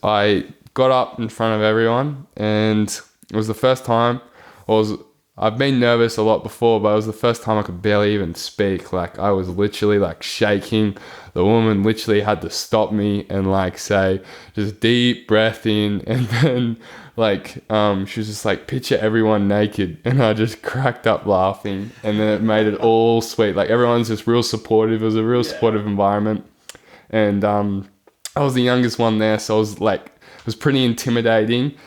I got up in front of everyone, and it was the first time. I've been nervous a lot before, but it was the first time I could barely even speak. Like, I was literally like shaking. The woman literally had to stop me and like say, just deep breath in. And then like, she was just like, picture everyone naked. And I just cracked up laughing. And then it made it all sweet. Like, everyone's just real supportive. It was a real supportive environment. And I was the youngest one there. So I was like, it was pretty intimidating,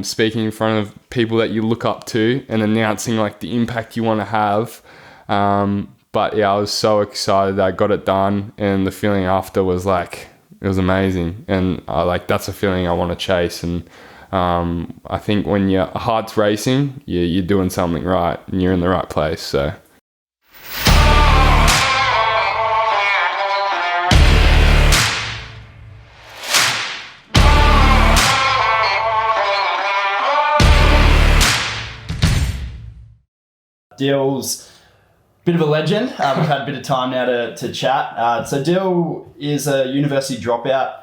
speaking in front of people that you look up to and announcing like the impact you want to have. But yeah, I was so excited that I got it done, and the feeling after was like, it was amazing. And that's a feeling I want to chase. And I think when your heart's racing, you're doing something right and you're in the right place. So. Dill's a bit of a legend. We've had a bit of time now to chat. So Dill is a university dropout,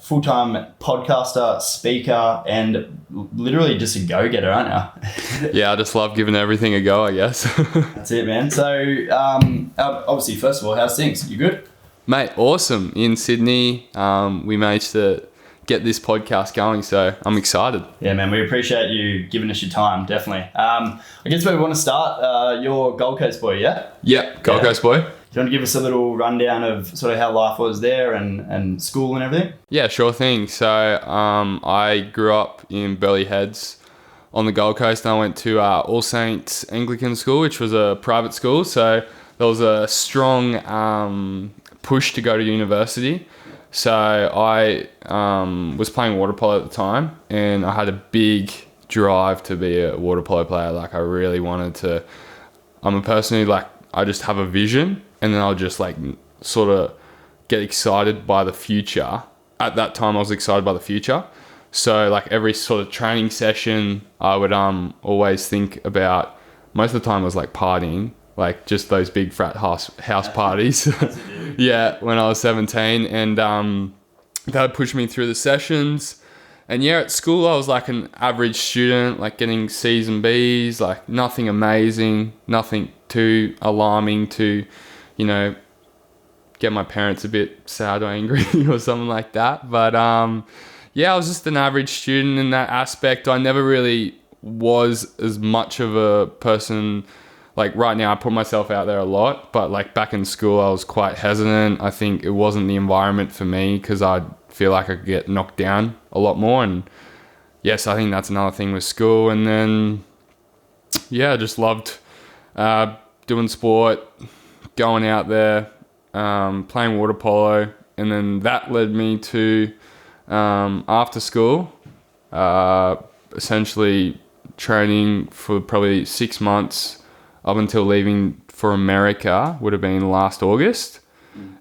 full-time podcaster, speaker, and literally just a go-getter, aren't you? Yeah, I just love giving everything a go, I guess. That's it, man. So obviously, first of all, how's things? You good? Mate, awesome. In Sydney, we managed to get this podcast going, so I'm excited. Yeah, man, we appreciate you giving us your time, definitely. I guess where we want to start, you're Gold Coast boy, yeah? Yeah, Gold Coast boy. Do you want to give us a little rundown of sort of how life was there and school and everything? Yeah, sure thing. So I grew up in Burleigh Heads on the Gold Coast, and I went to All Saints Anglican School, which was a private school, so there was a strong push to go to university. So I was playing water polo at the time, and I had a big drive to be a water polo player. Like, I really wanted to. I'm a person who, like, I just have a vision, and then I'll just like sort of get excited by the future. At that time, I was excited by the future. So like every sort of training session, I would always think about. Most of the time, I was like partying. Like just those big frat house parties. Yeah, when I was 17. And that would push me through the sessions. And yeah, at school, I was like an average student, like getting C's and B's, like nothing amazing, nothing too alarming to, get my parents a bit sad or angry or something like that. But yeah, I was just an average student in that aspect. I never really was as much of a person. Like right now, I put myself out there a lot, but like back in school, I was quite hesitant. I think it wasn't the environment for me because I'd feel like I could get knocked down a lot more. And yes, I think that's another thing with school. And then, yeah, I just loved doing sport, going out there, playing water polo. And then that led me to, after school, essentially training for probably 6 months up until leaving for America, would have been last August.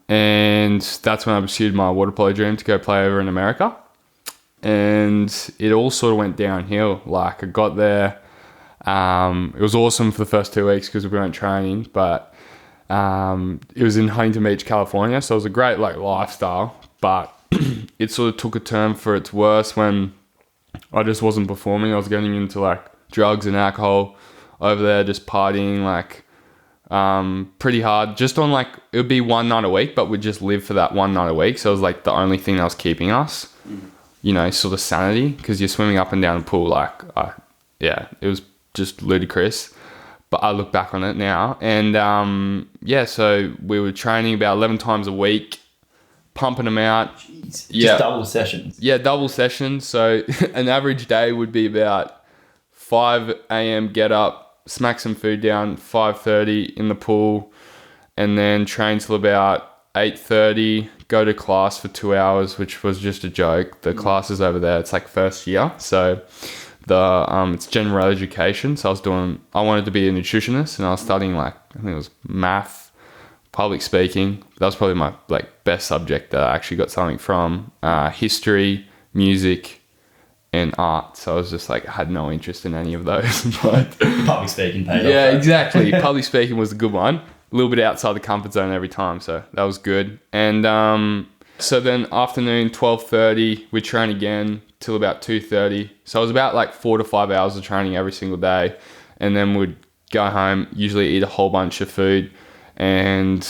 And that's when I pursued my water polo dream to go play over in America. And it all sort of went downhill. Like, I got there. It was awesome for the first 2 weeks because we weren't training, but it was in Huntington Beach, California. So it was a great like lifestyle, but it sort of took a turn for its worse when I just wasn't performing. I was getting into like drugs and alcohol over there, just partying like pretty hard. Just on like, it would be one night a week, but we'd just live for that one night a week. So it was like the only thing that was keeping us, sort of sanity, because you're swimming up and down the pool. Like, yeah, it was just ludicrous. But I look back on it now, and so we were training about 11 times a week, pumping them out. Jeez. Yeah. Just double sessions. Yeah, double sessions. So an average day would be about 5 a.m. get up, smack some food down, 5:30 in the pool, and then train till about 8:30, go to class for 2 hours, which was just a joke. The classes over there, it's like first year. So it's general education. So I wanted to be a nutritionist, and I was studying like, I think it was math, public speaking. That was probably my like best subject that I actually got something from, history, music, and art. So I was just like, I had no interest in any of those. But public speaking paid off. Yeah, exactly. Public speaking was a good one. A little bit outside the comfort zone every time. So that was good. And So then afternoon, 12:30, we train again till about 2:30. So it was about like 4 to 5 hours of training every single day. And then we'd go home, usually eat a whole bunch of food, and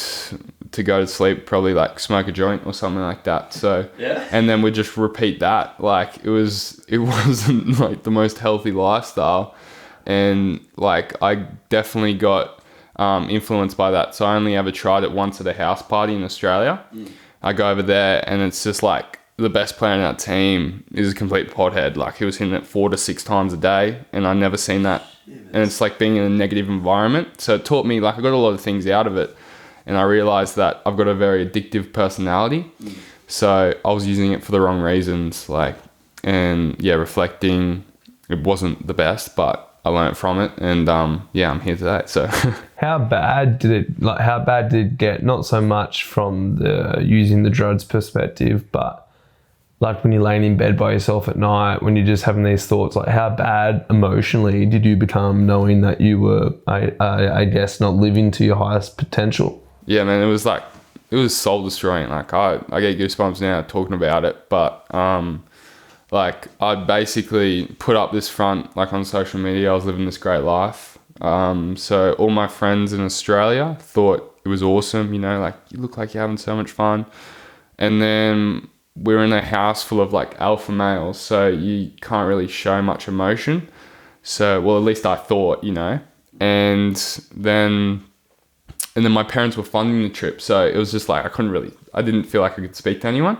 to go to sleep, probably like smoke a joint or something like that. So, and then we'd just repeat that. Like it wasn't like the most healthy lifestyle. And like I definitely got influenced by that. So I only ever tried it once at a house party in Australia. I go over there and it's just like the best player in our team is a complete pothead. Like he was hitting it 4 to 6 times a day, and I never seen that. And it's like being in a negative environment. So it taught me, like I got a lot of things out of it, and I realized that I've got a very addictive personality. So I was using it for the wrong reasons. And reflecting, it wasn't the best, but I learned from it, and I'm here today. So how bad did it get? Not so much from the using the drugs perspective, but like when you're laying in bed by yourself at night, when you're just having these thoughts, like how bad emotionally did you become knowing that you were, I guess, not living to your highest potential? Yeah, man, it was soul destroying. Like I get goosebumps now talking about it, but like I basically put up this front, like on social media, I was living this great life. So all my friends in Australia thought it was awesome, you know, like you look like you're having so much fun. And then we're in a house full of like alpha males, so you can't really show much emotion. So, well, at least I thought, you know, and then my parents were funding the trip. So it was just like, I didn't feel like I could speak to anyone.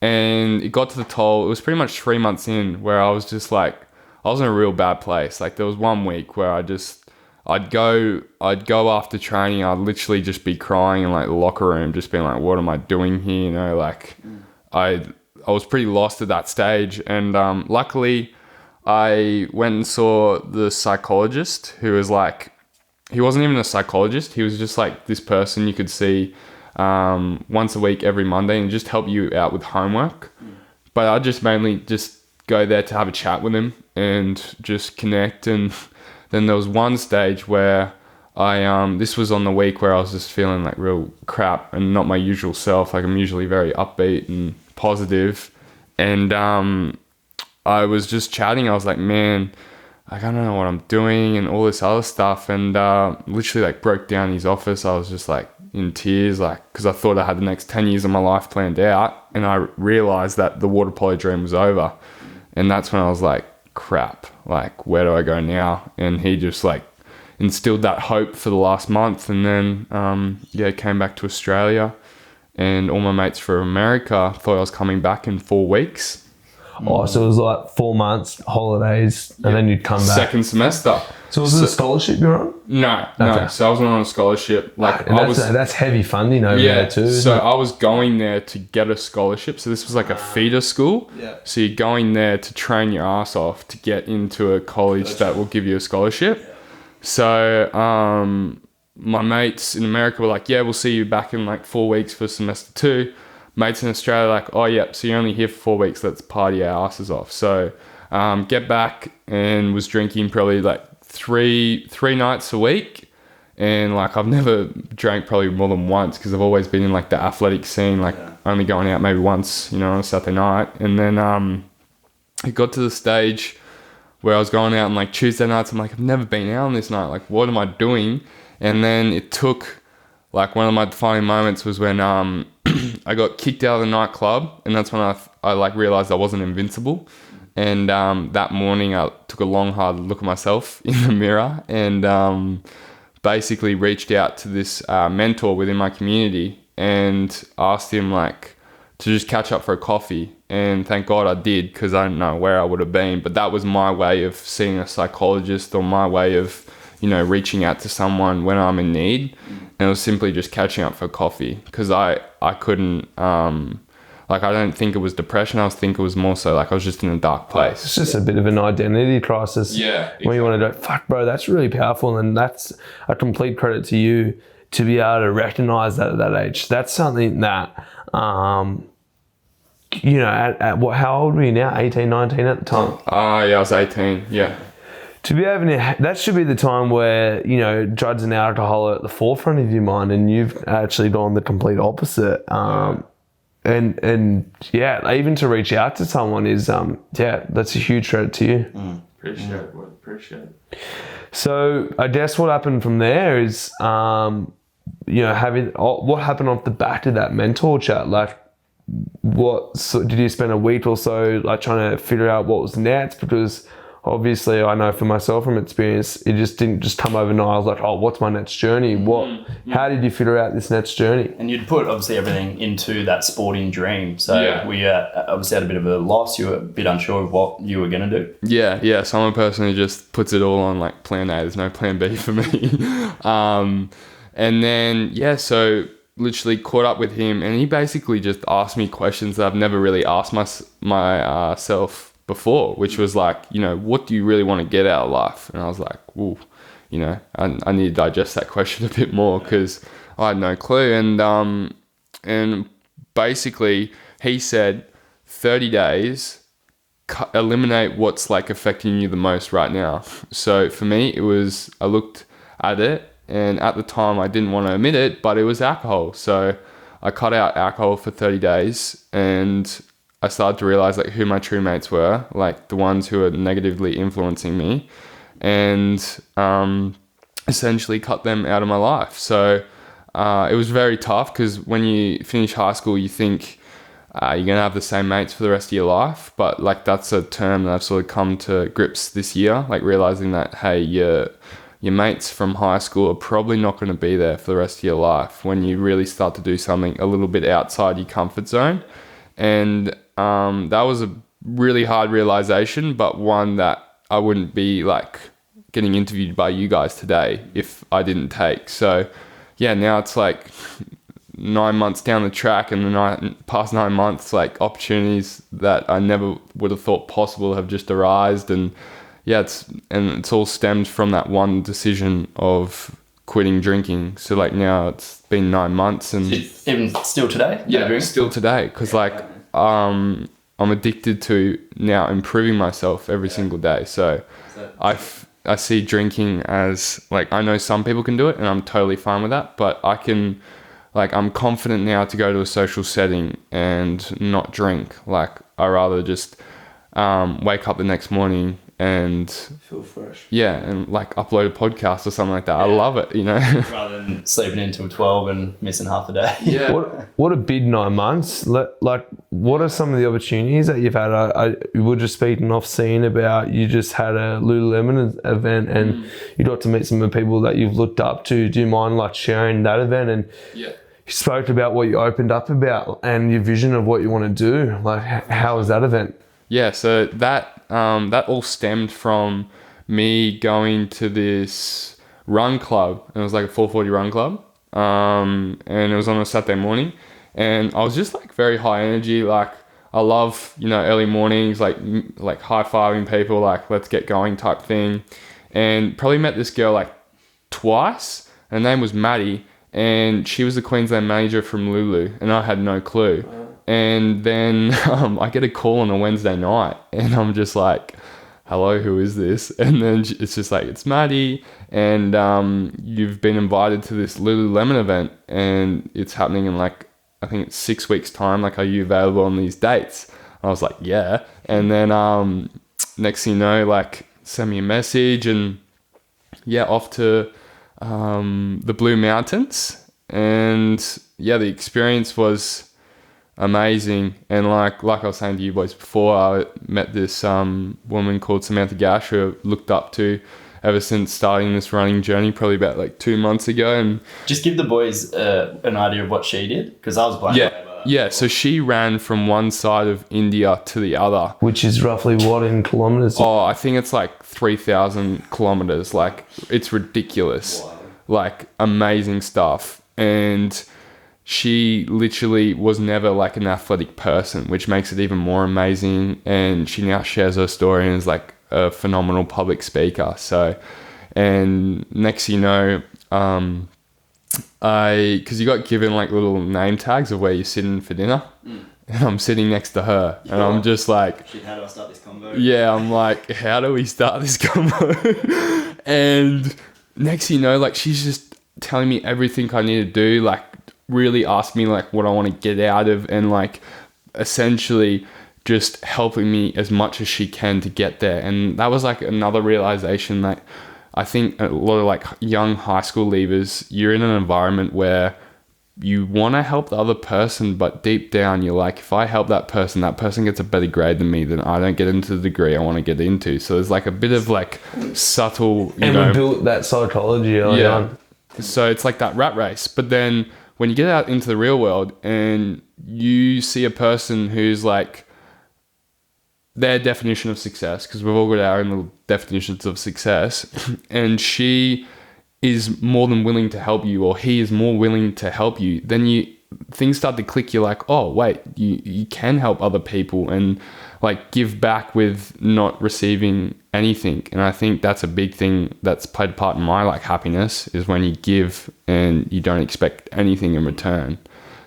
And it got to the toll, it was pretty much 3 months in where I was just like, I was in a real bad place. Like there was 1 week where I'd go after training, I'd literally just be crying in like the locker room, just being like, what am I doing here? You know, like I was pretty lost at that stage. And luckily I went and saw the psychologist, who was like, he wasn't even a psychologist. He was just like this person you could see once a week every Monday and just help you out with homework. But I just mainly just go there to have a chat with him and just connect. And then there was one stage where this was on the week where I was just feeling like real crap and not my usual self. Like I'm usually very upbeat and positive. And I was just chatting. I was like, man, like, I don't know what I'm doing and all this other stuff. And literally like broke down in his office. I was just like in tears, like, because I thought I had the next 10 years of my life planned out. And I realized that the water polo dream was over. And that's when I was like, crap, like, where do I go now? And he just like instilled that hope for the last month. And then, came back to Australia, and all my mates from America thought I was coming back in 4 weeks. Oh, so it was like 4 months, holidays, and then you'd come back. Second semester. So was it a scholarship you're on? No. So I wasn't on a scholarship. Like that's heavy funding over there too. So I was going there to get a scholarship. So this was like a feeder school. Yeah. So you're going there to train your ass off to get into a college that will give you a scholarship. Yeah. So my mates in America were like, yeah, we'll see you back in like 4 weeks for semester 2. Mates in Australia like, oh yeah, so you're only here for 4 weeks, let's party our asses off. So get back, and was drinking probably like three nights a week. And like I've never drank probably more than once, because I've always been in like the athletic scene, like only going out maybe once, you know, on a Saturday night. And then it got to the stage where I was going out on like Tuesday nights. I'm like, I've never been out on this night, like what am I doing? And then it took, like, one of my defining moments was when I got kicked out of the nightclub, and that's when I like realized I wasn't invincible. And that morning I took a long hard look at myself in the mirror, and basically reached out to this mentor within my community and asked him like to just catch up for a coffee. And thank God I did, because I don't know where I would have been. But that was my way of seeing a psychologist, or my way of, you know, reaching out to someone when I'm in need. And it was simply just catching up for coffee, because I couldn't, like, I don't think it was depression. I think it was more so like I was just in a dark place. It's just a bit of an identity crisis. Yeah. Exactly. When you want to go, fuck, bro, that's really powerful. And that's a complete credit to you to be able to recognize that at that age. That's something that, you know, at what, how old were you now? 18, 19 at the time? Yeah, I was 18, yeah. To be able to, that should be the time where, you know, drugs and alcohol are at the forefront of your mind, and you've actually gone the complete opposite. and yeah, even to reach out to someone is that's a huge credit to you. Appreciate it, boy. Appreciate it. So I guess what happened from there is, having what happened off the back of that mentor chat. Like, did you spend a week or so like trying to figure out what was next? Because obviously, I know for myself from experience, it just didn't just come overnight. I was like, oh, what's my next journey? How did you figure out this next journey? And you'd put obviously everything into that sporting dream. So we obviously had a bit of a loss. You were a bit unsure of what you were going to do. Yeah. So I'm a person who just puts it all on like plan A. There's no plan B for me. And then, so literally caught up with him, and he basically just asked me questions that I've never really asked myself before, which was like, what do you really want to get out of life? And I was like, well, I need to digest that question a bit more because I had no clue. And basically he said 30 days, eliminate what's like affecting you the most right now. So for me, I looked at it, and at the time I didn't want to admit it, but it was alcohol. So I cut out alcohol for 30 days, and I started to realize like who my true mates were, like the ones who were negatively influencing me, and essentially cut them out of my life. So it was very tough because when you finish high school, you think you're going to have the same mates for the rest of your life. But like that's a term that I've sort of come to grips this year, like realizing that, hey, your mates from high school are probably not going to be there for the rest of your life when you really start to do something a little bit outside your comfort zone. And that was a really hard realization, but one that I wouldn't be like getting interviewed by you guys today if I didn't take. So now it's like 9 months down the track, and the past 9 months, like opportunities that I never would have thought possible have just arisen. And it's all stemmed from that one decision of quitting drinking. So like now it's been 9 months, and even still today? Still today, because I'm addicted to now improving myself every single day. So I see drinking as like, I know some people can do it and I'm totally fine with that, but I'm confident now to go to a social setting and not drink. Like I rather just wake up the next morning and feel fresh. And like upload a podcast or something like that. I love it, Rather than sleeping until 12 and missing half a day. What a big 9 months. Like, what are some of the opportunities that you've had? We were just speaking off scene about you just had a Lululemon event, and you got to meet some of the people that you've looked up to. Do you mind like sharing that event? And you spoke about what you opened up about and your vision of what you want to do. Like, how was that event? So that all stemmed from me going to this run club. It was like a 440 run club, and it was on a Saturday morning, and I was just like very high energy. Like I love early mornings, like high-fiving people, like let's get going type thing. And probably met this girl like twice. Her name was Maddie, and she was the Queensland manager from Lulu, and I had no clue. And then I get a call on a Wednesday night, and I'm just like, hello, who is this? And then it's just like, it's Maddie, and you've been invited to this Lululemon event, and it's happening in like, I think it's 6 weeks time. Like, are you available on these dates? I was like, yeah. And then next thing you know, like, send me a message, and off to the Blue Mountains. And the experience was amazing. And like I was saying to you boys before, I met this woman called Samantha Gash, who I looked up to ever since starting this running journey, probably about like 2 months ago. And just give the boys an idea of what she did, because I was blown away by that. So she ran from one side of India to the other, which is roughly what in kilometers? I think it's like 3,000 kilometers. Like, it's ridiculous. Wow. Like, amazing stuff. And she literally was never like an athletic person, which makes it even more amazing. And she now shares her story and is like a phenomenal public speaker. So, and next you know, because you got given like little name tags of where you're sitting for dinner, and I'm sitting next to her, and I'm just like, how do I start this convo? I'm like, how do we start this convo? And next you know, like, she's just telling me everything I need to do, like really asked me like what I want to get out of, and like essentially just helping me as much as she can to get there. And that was like another realization that I think a lot of like young high school leavers, you're in an environment where you want to help the other person, but deep down you're like, if I help that person gets a better grade than me, then I don't get into the degree I want to get into. So there's like a bit of like subtle, we built that psychology early on. So it's like that rat race. But then when you get out into the real world and you see a person who's like their definition of success, because we've all got our own little definitions of success, and she is more than willing to help you, or he is more willing to help you, then things start to click. You're like, oh wait, you can help other people and like give back with not receiving anything. And I think that's a big thing that's played a part in my like happiness, is when you give and you don't expect anything in return.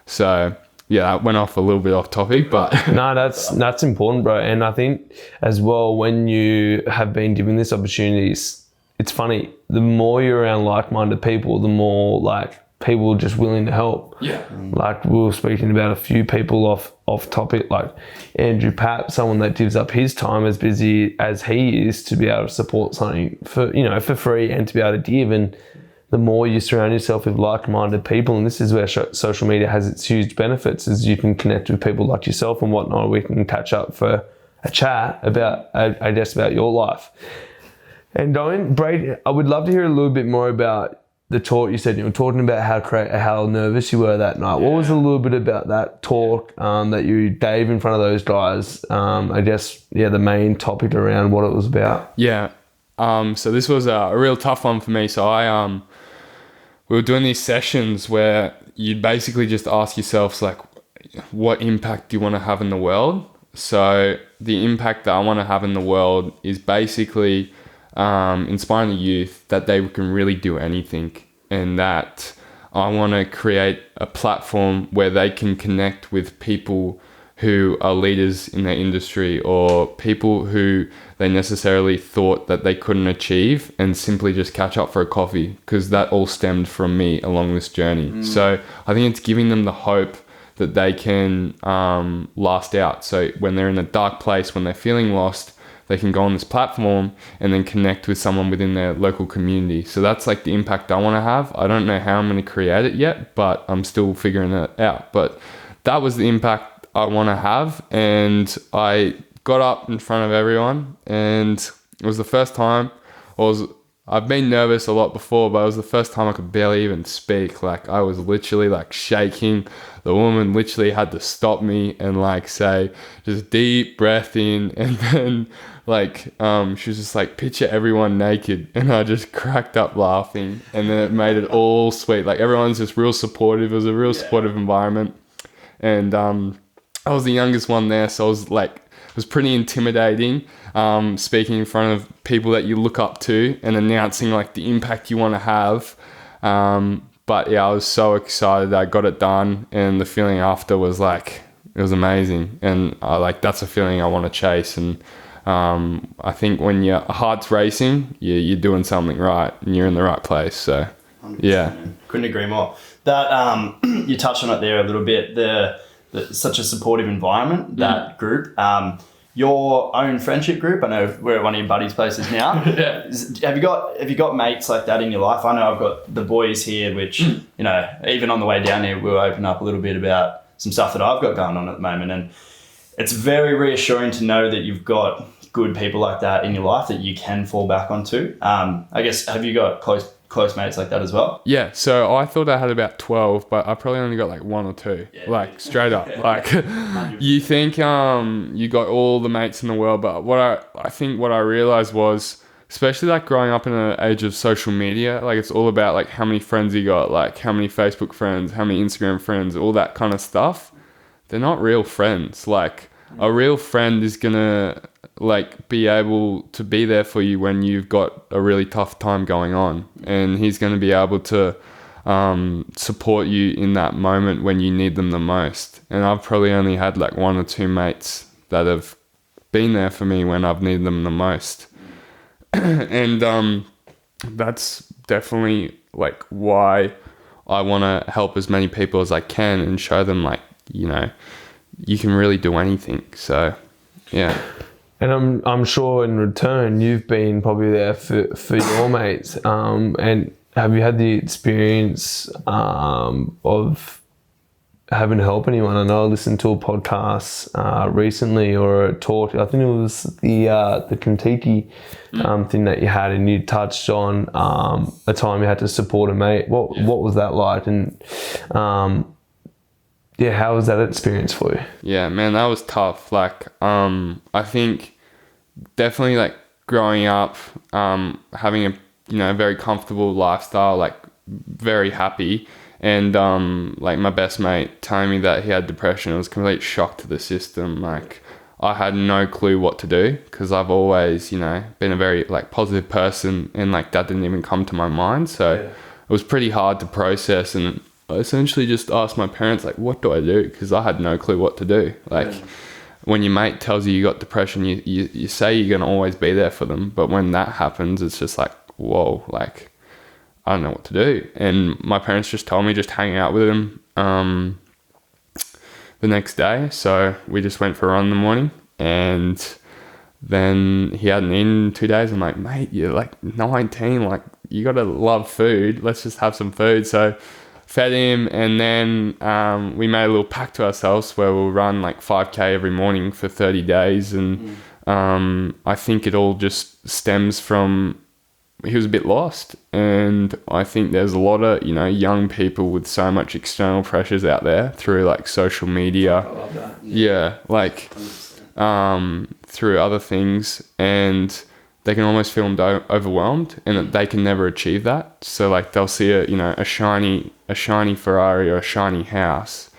So yeah, that went off a little bit off topic, but no, that's important, bro. And I think as well, when you have been given this opportunities, it's funny, the more you're around like-minded people, the more like people are just willing to help. Yeah. Like we were speaking about a few people off topic, like Andrew Papp, someone that gives up his time as busy as he is to be able to support something for free and to be able to give. And the more you surround yourself with like-minded people, and this is where social media has its huge benefits, is you can connect with people like yourself and whatnot. We can catch up for a chat about, I guess, about your life. And Brady, I would love to hear a little bit more about the talk. You said you were talking about how nervous you were that night. What was a little bit about that talk that you gave in front of those guys? I guess, the main topic around what it was about. Yeah. So this was a real tough one for me. So we were doing these sessions where you'd basically just ask yourselves like, what impact do you want to have in the world? So the impact that I want to have in the world is basically inspiring the youth that they can really do anything, and that I want to create a platform where they can connect with people who are leaders in their industry, or people who they necessarily thought that they couldn't achieve, and simply just catch up for a coffee, because that all stemmed from me along this journey. So I think it's giving them the hope that they can last out. So when they're in a dark place, when they're feeling lost, they can go on this platform and then connect with someone within their local community. So that's like the impact I want to have. I don't know how I'm going to create it yet, but I'm still figuring it out. But that was the impact I want to have. And I got up in front of everyone, and it was the first time I've been nervous a lot before, but it was the first time I could barely even speak. Like I was literally like shaking. The woman literally had to stop me and like say, just deep breath in. And then like, she was just like, picture everyone naked. And I just cracked up laughing, and then it made it all sweet. Like everyone's just real supportive. It was a real supportive environment. And, I was the youngest one there. So I was like, it was pretty intimidating, speaking in front of people that you look up to and announcing like the impact you want to have. But yeah, I was so excited that I got it done, and the feeling after was like, it was amazing. And that's a feeling I want to chase. And I think when your heart's racing, you're doing something right and you're in the right place. So yeah. Couldn't agree more. That you touched on it there a little bit, such a supportive environment, that group. Your own friendship group, I know we're at one of your buddies' places now. Have you got mates like that in your life? I know I've got the boys here, which, even on the way down here, we'll open up a little bit about some stuff that I've got going on at the moment. And it's very reassuring to know that you've got good people like that in your life that you can fall back onto. I guess, have you got close mates like that as well? Yeah, so I thought I had about 12, but I probably only got like 1 or 2, straight up. Like you think you got all the mates in the world, but what I realized was, especially like growing up in an age of social media, like it's all about like how many friends you got, like how many Facebook friends, how many Instagram friends, all that kind of stuff. They're not real friends. Like a real friend is gonna like be able to be there for you when you've got a really tough time going on, and he's going to be able to support you in that moment when you need them the most. And I've probably only had like 1 or 2 mates that have been there for me when I've needed them the most. And that's definitely like why I want to help as many people as I can and show them, like, you know, you can really do anything. So, yeah. And I'm sure in return you've been probably there for your mates. And have you had the experience of having to help anyone? I know I listened to a podcast recently, or a talk. I think it was the Kentucky thing that you had, and you touched on a time you had to support a mate. What was that like? And how was that experience for you? Yeah, man, that was tough. Like, I think definitely, like, growing up, having a, you know, very comfortable lifestyle, like, very happy, and like, my best mate telling me that he had depression, it was a complete shock to the system. Like, I had no clue what to do, because I've always, you know, been a very, like, positive person, and, like, that didn't even come to my mind. So it was pretty hard to process, and I essentially just asked my parents, like, what do I do? Because I had no clue what to do. Like, when your mate tells you got depression, you say you're going to always be there for them. But when that happens, it's just like, whoa, like, I don't know what to do. And my parents just told me just hang out with him the next day. So we just went for a run in the morning, and then he hadn't eaten in 2 days. I'm like, mate, you're like 19, like, you got to love food. Let's just have some food. So fed him, and then we made a little pact to ourselves where we'll run like 5K every morning for 30 days. And I think it all just stems from, he was a bit lost, and I think there's a lot of, you know, young people with so much external pressures out there through, like, social media. I love that. Yeah, like through other things, and they can almost feel overwhelmed, and that they can never achieve that. So, like, they'll see a shiny Ferrari or a shiny house,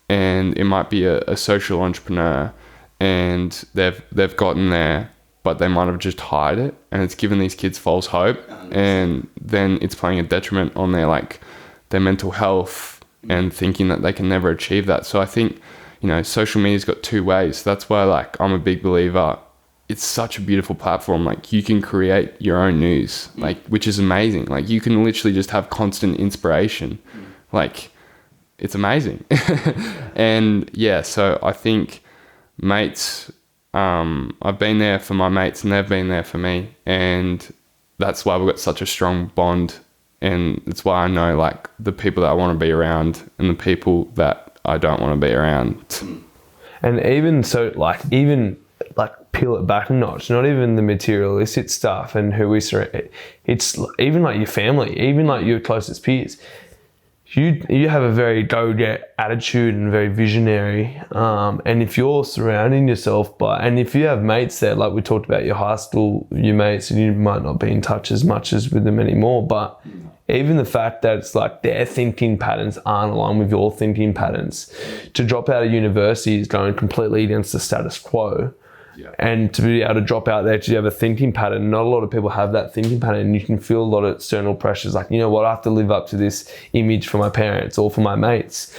and it might be a social entrepreneur, and they've gotten there, but they might have just hired it, and it's given these kids false hope, 100%. And then it's playing a detriment on their mental health, and thinking that they can never achieve that. So I think, you know, social media's got two ways. That's why, like, I'm a big believer. It's such a beautiful platform. Like, you can create your own news, like, which is amazing. Like, you can literally just have constant inspiration. Like, it's amazing. And yeah, so I think mates, I've been there for my mates, and they've been there for me, and that's why we've got such a strong bond. And it's why I know, like, the people that I want to be around and the people that I don't want to be around. And even so, like, peel it back a notch, not even the materialistic stuff and who we surround. It's even like your family, even like your closest peers. You have a very go-get attitude and very visionary. And if you're surrounding yourself and if you have mates there, like we talked about your high school, your mates, and you might not be in touch as much as with them anymore, but even the fact that it's like their thinking patterns aren't aligned with your thinking patterns, to drop out of university is going completely against the status quo. Yeah. And to be able to drop out there, to have a thinking pattern, not a lot of people have that thinking pattern, and you can feel a lot of external pressures, like, you know what, I have to live up to this image for my parents or for my mates,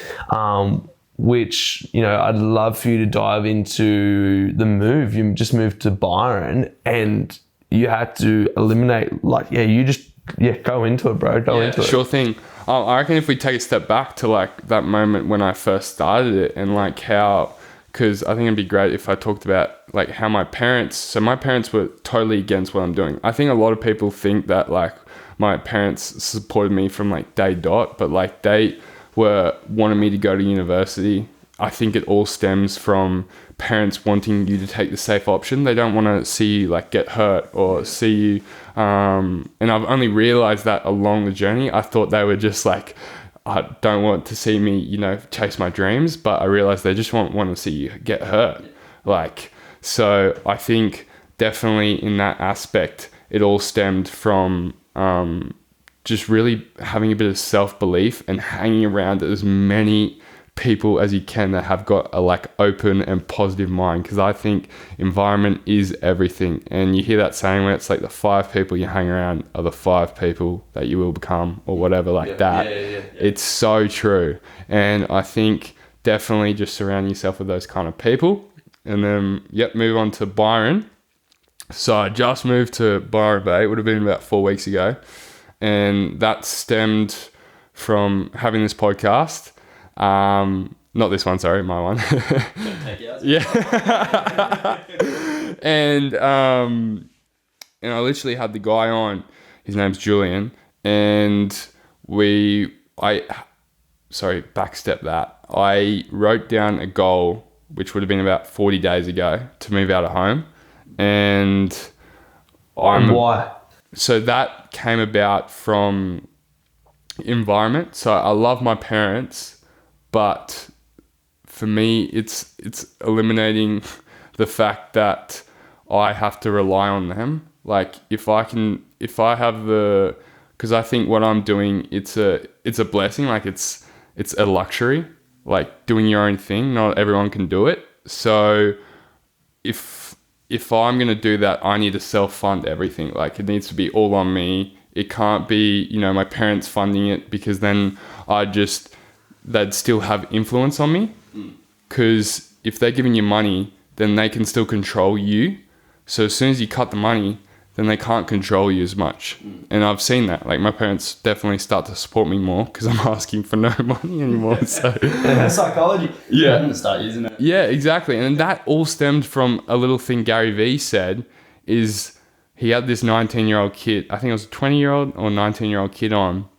which, you know, I'd love for you to dive into the move. You just moved to Byron, and you had to eliminate, like, go into it, bro. Go into it. Sure thing. I reckon if we take a step back to, like, that moment when I first started it, and, like, how, because I think it'd be great if I talked about, like, how my parents were totally against what I'm doing. I think a lot of people think that, like, my parents supported me from, like, day dot, but, like, they were wanting me to go to university. I think it all stems from parents wanting you to take the safe option. They don't want to see you, like, get hurt or see you. And I've only realized that along the journey. I thought they were just like, I don't want to see me, you know, chase my dreams, but I realized they just want to see you get hurt. Like, so I think definitely in that aspect, it all stemmed from just really having a bit of self-belief and hanging around as many people as you can that have got a, like, open and positive mind, because I think environment is everything. And you hear that saying where it's like the 5 people you hang around are the 5 people that you will become, or whatever, like that. It's so true. And I think definitely just surround yourself with those kind of people. And then move on to Byron. So I just moved to Byron Bay. It would have been about 4 weeks ago, and that stemmed from having this podcast. Not this one, sorry, my one. Yeah. And I literally had the guy on. His name's Julian, and backstep that. I wrote down a goal, which would have been about 40 days ago, to move out of home. And why? So that came about from environment. So I love my parents, but for me, it's eliminating the fact that I have to rely on them. Like because I think what I'm doing, it's a blessing. Like it's a luxury, like doing your own thing. Not everyone can do it. So if I'm going to do that, I need to self-fund everything. Like it needs to be all on me. It can't be, my parents funding it, because then they'd still have influence on me. Because if they're giving you money, then they can still control you. So as soon as you cut the money, then they can't control you as much. And I've seen that. Like my parents definitely start to support me more because I'm asking for no money anymore. So psychology. Yeah. I'm going to start using it. Yeah, exactly. And that all stemmed from a little thing Gary Vee said, is he had this 19-year-old kid, I think it was a 20-year-old or 19-year-old kid on,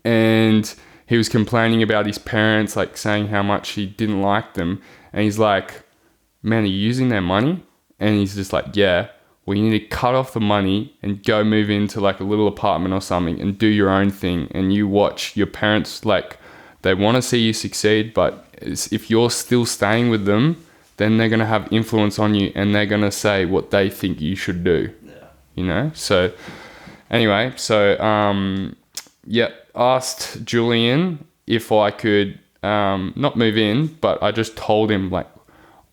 and he was complaining about his parents, like saying how much he didn't like them. And he's like, man, are you using their money? And he's just like, yeah. Well, you need to cut off the money and go move into like a little apartment or something and do your own thing. And you watch your parents, like they want to see you succeed, but if you're still staying with them, then they're going to have influence on you and they're going to say what they think you should do. Yeah. So anyway, asked Julian if I could not move in, but I just told him like,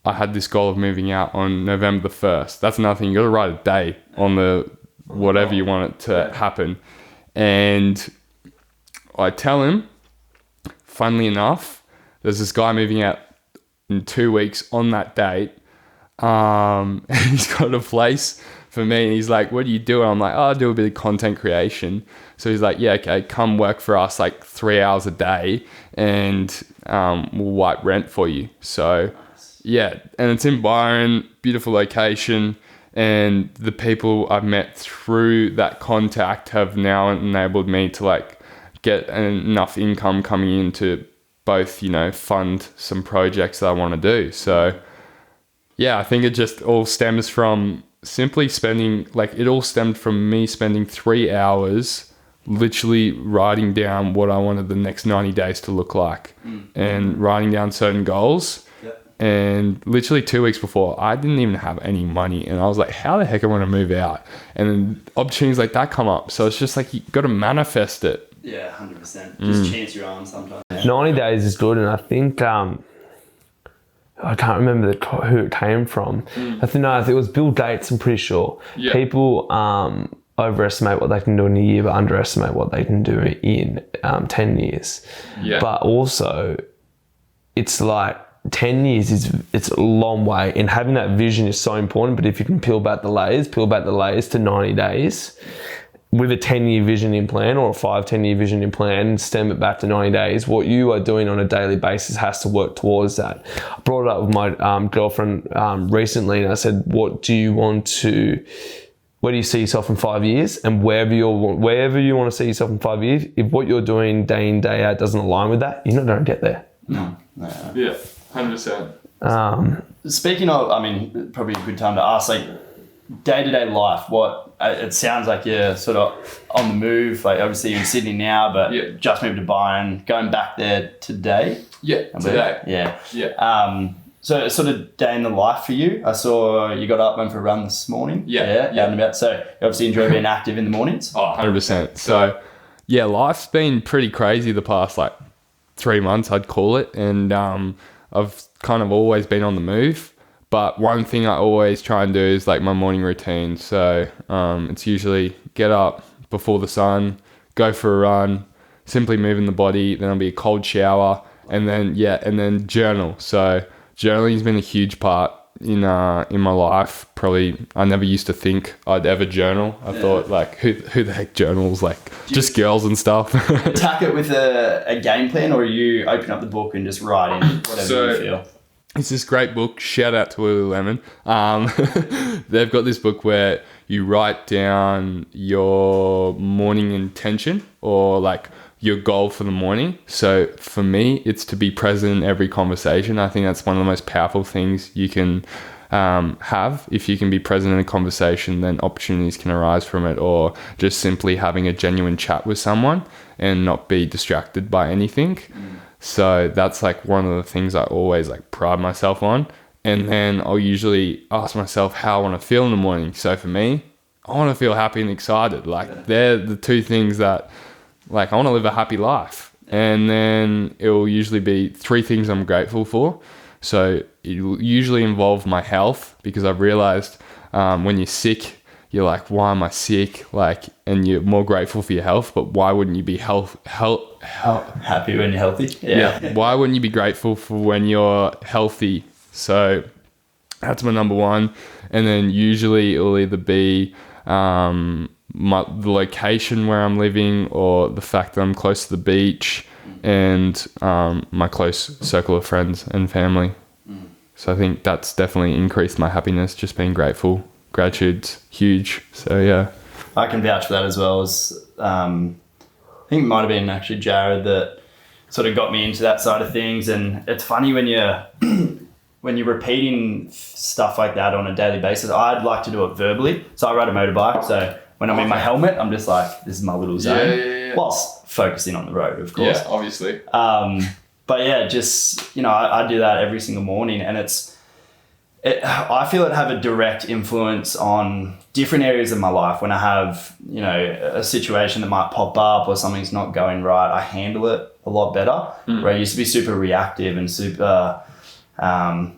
I had this goal of moving out on November the 1st. That's nothing. You got to write a day on the whatever you want it to happen. And I tell him, funnily enough, there's this guy moving out in 2 weeks on that date. And he's got a place for me. And he's like, what do you do? And I'm like, I do a bit of content creation. So he's like, yeah, okay, come work for us like 3 hours a day and we'll wipe rent for you. So... yeah, and it's in Byron, beautiful location, and the people I've met through that contact have now enabled me to like get enough income coming in to both, fund some projects that I want to do. So yeah, I think it just all stems from simply it all stemmed from me spending 3 hours literally writing down what I wanted the next 90 days to look like and writing down certain goals. And literally 2 weeks before, I didn't even have any money. And I was like, how the heck am I going to move out? And then opportunities like that come up. So it's just like, you got to manifest it. Yeah, 100%. Just chance your arm sometimes. 90 days is good. And I think, I can't remember who it came from. I think it was Bill Gates, I'm pretty sure. Yeah. People overestimate what they can do in a year, but underestimate what they can do in 10 years. Yeah. But also, it's like, 10 years it's a long way, and having that vision is so important. But if you can peel back the layers to 90 days with a 10-year vision in plan, or a 5-10-year vision in plan, and stem it back to 90 days, what you are doing on a daily basis has to work towards that. I brought it up with my girlfriend recently, and I said, where do you see yourself in 5 years? And wherever you want to see yourself in 5 years, if what you're doing day in, day out doesn't align with that, you're not going to get there. No. Yeah. 100%. Speaking of, probably a good time to ask, like, day-to-day life, it sounds like you're sort of on the move. Like, obviously you're in Sydney now, but just moved to Byron, going back there today. Yeah, today. Yeah. So sort of day in the life for you. I saw you got up, went for a run this morning. Yeah. Out and about. So you obviously enjoy being active in the mornings. Oh, 100%. So yeah, life's been pretty crazy the past 3 months, I'd call it. And I've kind of always been on the move. But one thing I always try and do is my morning routine. So it's usually get up before the sun, go for a run, simply moving the body. Then I'll be a cold shower, and then journal. So journaling has been a huge part in my life, probably I never used to think I'd ever journal. I thought like who the heck journals, like just girls and stuff. Attack it with a game plan, or you open up the book and just write in whatever you feel? It's this great book. Shout out to Lululemon. They've got this book where you write down your morning intention or like your goal for the morning. So for me, it's to be present in every conversation. I think that's one of the most powerful things you can have. If you can be present in a conversation, then opportunities can arise from it, or just simply having a genuine chat with someone and not be distracted by anything. So that's like one of the things I always like pride myself on. And then I'll usually ask myself how I want to feel in the morning. So for me, I want to feel happy and excited. Like they're the two things that, like, I want to live a happy life. And then it will usually be 3 things I'm grateful for. So it will usually involve my health, because I've realized when you're sick, you're like, why am I sick? Like, and you're more grateful for your health, but why wouldn't you be happy when you're healthy? Yeah. Why wouldn't you be grateful for when you're healthy? So that's my number 1. And then usually it will either be the location where I'm living, or the fact that I'm close to the beach, and my close circle of friends and family. So I think that's definitely increased my happiness, just being grateful. Gratitude's huge. So yeah, I can vouch for that as well. As I think it might have been actually Jared that sort of got me into that side of things. And it's funny when you're repeating stuff like that on a daily basis. I'd like to do it verbally. So I ride a motorbike. So when I'm in my helmet, I'm just like, this is my little zone. Yeah. Whilst focusing on the road, of course. Yeah, obviously. But yeah, just, I do that every single morning, and I feel it have a direct influence on different areas of my life. When I have, a situation that might pop up or something's not going right, I handle it a lot better. Where I used to be super reactive and super,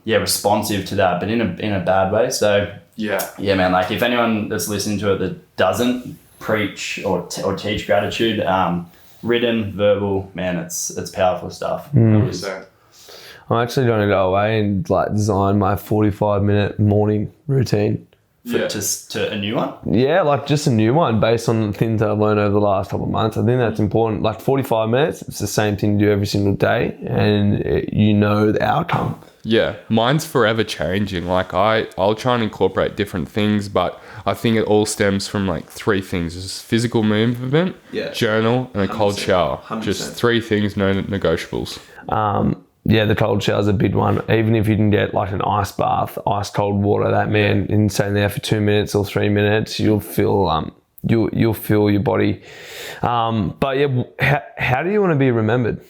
responsive to that, but in a bad way. So yeah, man, like if anyone that's listening to it that doesn't preach or teach gratitude, written, verbal, man, it's powerful stuff. I'm actually going to go away and like design my 45-minute morning routine. To a new one? Yeah, like just a new one based on the things that I've learned over the last couple of months. I think that's important. Like 45 minutes, it's the same thing to do every single day, and the outcome. Yeah, mine's forever changing. Like I'll try and incorporate different things, but I think it all stems from like 3 things. It's physical movement, journal, and a cold shower. 100%. Just 3 things, no negotiables. The cold shower is a big one. Even if you can get like an ice bath, ice cold water, that man, in staying there for 2 minutes or 3 minutes, you'll feel you'll feel your body. But yeah, how do you want to be remembered?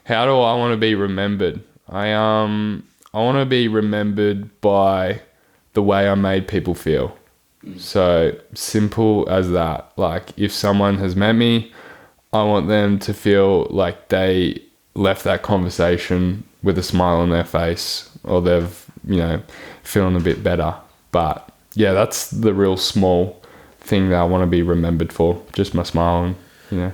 How do I want to be remembered? I want to be remembered by the way I made people feel. So simple as that. Like if someone has met me, I want them to feel like they left that conversation with a smile on their face, or they've, feeling a bit better. But yeah, that's the real small thing that I want to be remembered for. Just my smile and,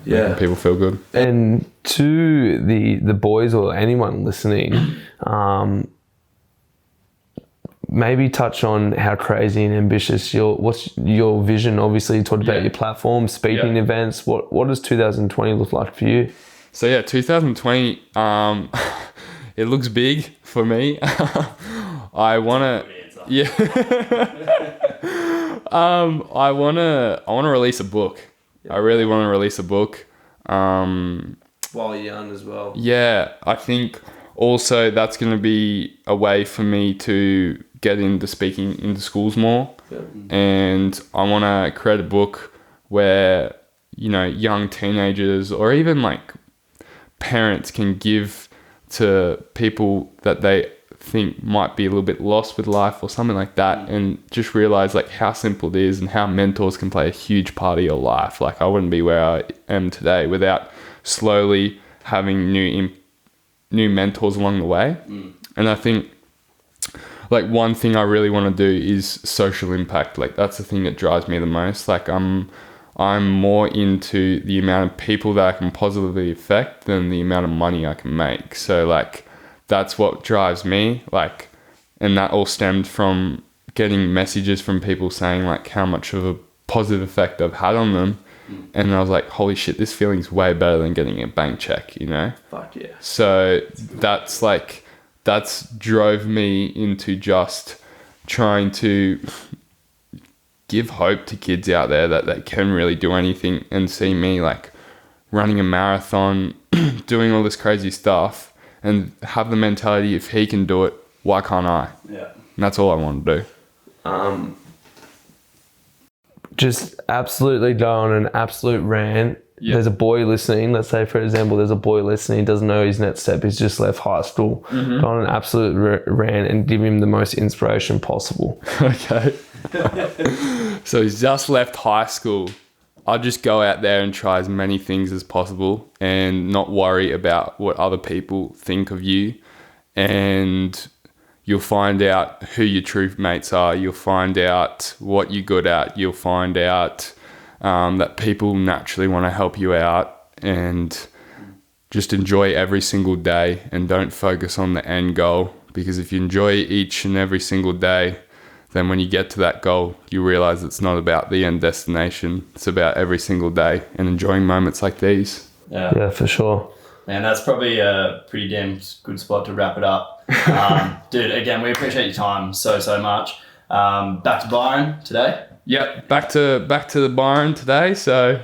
making people feel good. And to the boys or anyone listening, maybe touch on how crazy and ambitious what's your vision? Obviously you talked about your platform, speaking events. What does 2020 look like for you? So yeah, 2020, it looks big for me. I want to, I want to release a book. I really want to release a book. While you're young as well. Yeah, I think also that's going to be a way for me to get into speaking into schools more. Yeah. And I want to create a book where, young teenagers or even like parents can give to people that they think might be a little bit lost with life or something like that, and just realize like how simple it is and how mentors can play a huge part of your life. Like I wouldn't be where I am today without slowly having new mentors along the way. And I think like one thing I really want to do is social impact. Like that's the thing that drives me the most. Like I'm more into the amount of people that I can positively affect than the amount of money I can make. So like that's what drives me. Like And that all stemmed from getting messages from people saying like how much of a positive effect I've had on them. And I was like, holy shit, this feeling's way better than getting a bank check, you know? Fuck yeah. So that's drove me into just trying to give hope to kids out there that they can really do anything, and see me like running a marathon, doing all this crazy stuff, and have the mentality, if he can do it, why can't I? Yeah. And that's all I want to do. Just absolutely go on an absolute rant. Yeah. There's a boy listening. Let's say, for example, there's a boy listening. He doesn't know his next step. He's just left high school. Go on an absolute rant and give him the most inspiration possible. Okay. So he's just left high school. I'll just go out there and try as many things as possible and not worry about what other people think of you. And you'll find out who your true mates are. You'll find out what you're good at. You'll find out that people naturally want to help you out, and just enjoy every single day and don't focus on the end goal. Because if you enjoy each and every single day, then when you get to that goal, you realize it's not about the end destination. It's about every single day and enjoying moments like these. Yeah, for sure. Man, that's probably a pretty damn good spot to wrap it up. Dude, again, we appreciate your time so much. Back to Byron today. Yep, back to the Byron today. So,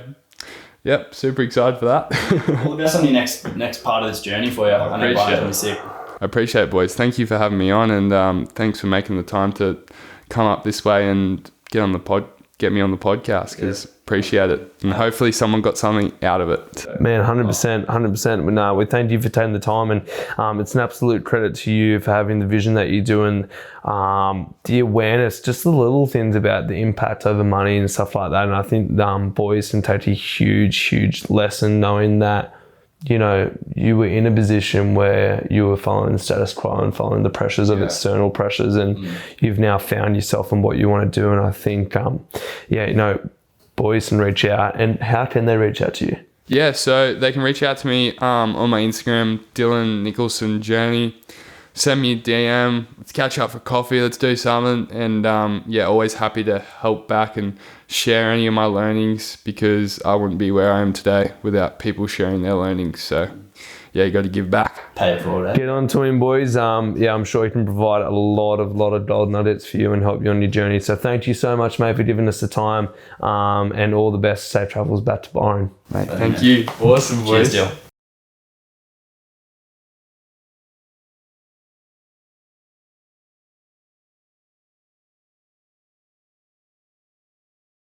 yep, super excited for that. All the best on your next part of this journey for you. I know Byron's gonna be sick. I appreciate it, boys. Thank you for having me on, and thanks for making the time to come up this way and get me on the podcast, because appreciate it. And hopefully someone got something out of it. Man, 100%. No, we thank you for taking the time, and it's an absolute credit to you for having the vision that you do, and the awareness, just the little things about the impact over money and stuff like that. And I think boys can take a huge lesson knowing that, you know, you were in a position where you were following the status quo and following the pressures of external pressures, and you've now found yourself and what you want to do. And I think, boys can reach out. And how can they reach out to you? Yeah, so they can reach out to me on my Instagram, Dylan Nicholson Journey. Send me a DM. Let's catch up for coffee. Let's do something. And always happy to help back and share any of my learnings, because I wouldn't be where I am today without people sharing their learnings. So you got to give back. Pay it forward. Get on to him, boys. I'm sure he can provide a lot of gold nuggets for you and help you on your journey. So thank you so much, mate, for giving us the time, and all the best. Safe travels back to Byron. Mate, thank you. Awesome, boys. Cheers, Dylan.